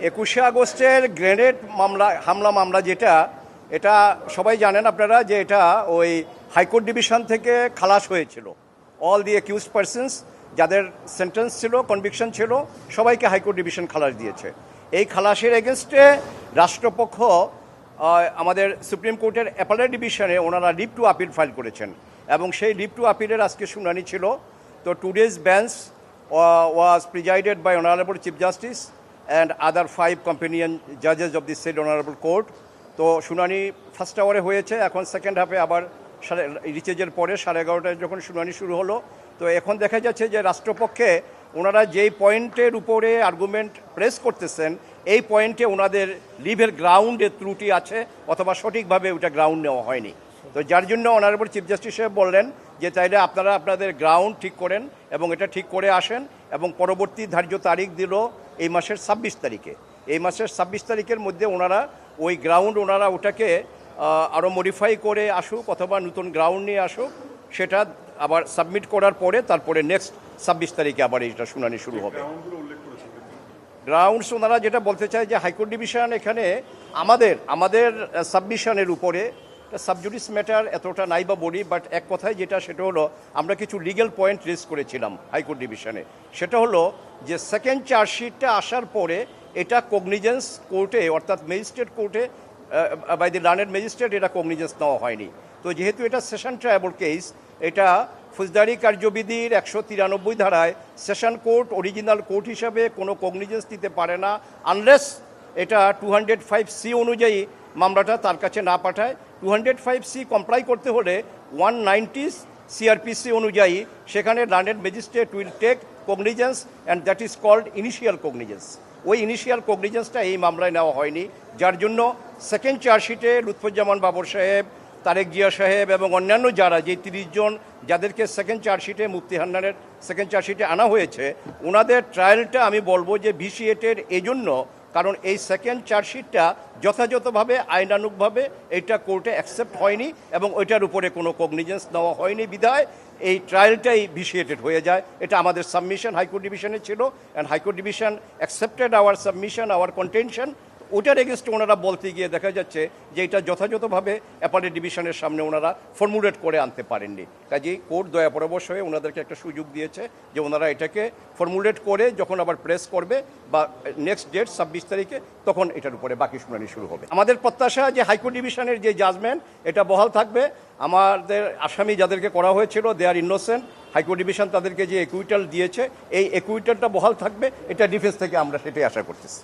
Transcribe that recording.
21শে আগস্টের গ্রেনেড হামলা মামলা এটা সবাই জানেন আপনারা যে এটা ওই হাইকোর্ট ডিভিশন থেকে খালাস হয়েছিল। অল দি অ্যাকিউজড পারসনস যাদের সেন্টেন্স ছিল, কনভিকশন ছিল, সবাইকে হাইকোর্ট ডিভিশন খালাস দিয়েছে। এই খালাসের এগেনস্টে রাষ্ট্রপক্ষ আমাদের সুপ্রিম কোর্টের অ্যাপেলেট ডিভিশনে ওনারা লিভ টু আপিল ফাইল করেছেন এবং সেই লিভ টু আপিলের আজকে শুনানি ছিল। তো today's bench was presided by honourable chief justice and other 5 companion judges of the said honorable court. তো শুনানি ফার্স্ট আওয়ারে হয়েছে, এখন সেকেন্ড হাফে আবার রিচেজের পরে 11:30টায় যখন শুনানি শুরু হলো। তো এখন দেখা যাচ্ছে যে রাষ্ট্রপক্ষে ওনারা যেই পয়েন্টের উপরে আর্গুমেন্ট প্রেস করতেছেন এই পয়েন্টে ওনাদের লিভের গ্রাউন্ডে ত্রুটি আছে অথবা সঠিকভাবে ওটা গ্রাউন্ড নেওয়া হয়নি। তো যার জন্য অনারেবল চিফ জাস্টিস সাহেব বললেন যে তাইলে আপনারা আপনাদের গ্রাউন্ড ঠিক করেন এবং এটা ঠিক করে আসেন, এবং পরবর্তী ধার্য তারিখ দিল এই মাসের 26 তারিখে। এই মাসের 26 তারিখের মধ্যে ওনারা ওই গ্রাউন্ড ওটাকে আরও মডিফাই করে আসুক অথবা নতুন গ্রাউন্ড নিয়ে আসুক, সেটা আবার সাবমিট করার পরে তারপরে নেক্সট 26 তারিখে আবার এইটা শুনানি শুরু হবে। গ্রাউন্ডস ওনারা যেটা বলতে চায় যে হাইকোর্ট ডিভিশন এখানে আমাদের সাবমিশনের উপরে সাবজুডিস ম্যাটার এতটা নাই বা বলি, বাট এক কথায় সেটা হলো আমরা কিছু লিগ্যাল পয়েন্ট রেজ করেছিলাম হাইকোর্ট ডিভিশনে। সেটা হলো যে সেকেন্ড চার্জশিটটা আসার পরে এটা কগনিজেন্স কোর্টে অর্থাৎ ম্যাজিস্ট্রেট কোর্টে বাই দি লার্নেড ম্যাজিস্ট্রেট এটা কগনিজেন্স নেওয়া হয়নি। তো যেহেতু এটা সেশন ট্রায়াবল কেস, এটা ফৌজদারি কার্যবিধির 193 ধারায় সেশন কোর্ট অরিজিনাল কোর্ট হিসাবে কোনো কগনিজেন্স দিতে পারে না আনলেস এটা 205C অনুযায়ী মামলাটা তার কাছে না পাঠায়। 205C কমপ্লাই করতে হলে 190 CRPC অনুযায়ী সেখানে learned magistrate will take cognizance and that is called initial cognizance. ওই ইনিশিয়াল কগনিজেন্সটা এই মামলায় নেওয়া হয়নি, যার জন্য সেকেন্ড চার্জশিটে লুৎফুজ্জামান বাবর সাহেব, তারেক জিয়া সাহেব এবং অন্যান্য যারা যে 30 জন যাদেরকে সেকেন্ড চার্জশিটে মুফতি হান্নানের সেকেন্ড চার্জশিটে আনা হয়েছে, ওনাদের ট্রায়ালটা আমি বলবো যে ভিসিয়েটেড এজন্য কারণ এই সেকেন্ড চার্জশিটটা যথাযথভাবে আইনানুগভাবে এটা কোর্টে অ্যাকসেপ্ট হয়নি এবং ওইটার উপরে কোনো কগনিজেন্স নেওয়া হয়নি বিধায় এই ট্রায়ালটাই ভিসিয়েটেড হয়ে যায়। এটা আমাদের সাবমিশন হাইকোর্ট ডিভিশনে ছিল and high court division accepted our submission, our contention. ওটার এগেনস্টে ওনারা বলতে গিয়ে দেখা যাচ্ছে যে এটা যথাযথভাবে অ্যাপেলেট ডিভিশনের সামনে ওনারা ফর্মুলেট করে আনতে পারেননি। কাজেই কোর্ট দয়া পরবশ হয়ে ওনাদেরকে একটা সুযোগ দিয়েছে যে ওনারা এটাকে ফর্মুলেট করে যখন আবার প্রেস করবে বা নেক্সট ডেট 26 তারিখে তখন এটার উপরে বাকি শুনানি শুরু হবে। আমাদের প্রত্যাশা যে হাইকোর্ট ডিভিশনের যে জাজমেন্ট এটা বহাল থাকবে। আমাদের আসামি যাদেরকে করা হয়েছিল দে আর ইনোসেন্ট। হাইকোর্ট ডিভিশন তাদেরকে যে একুইটাল দিয়েছে এই একুইটালটা বহাল থাকবে, এটা ডিফেন্স থেকে আমরা সেটাই আশা করতেছি।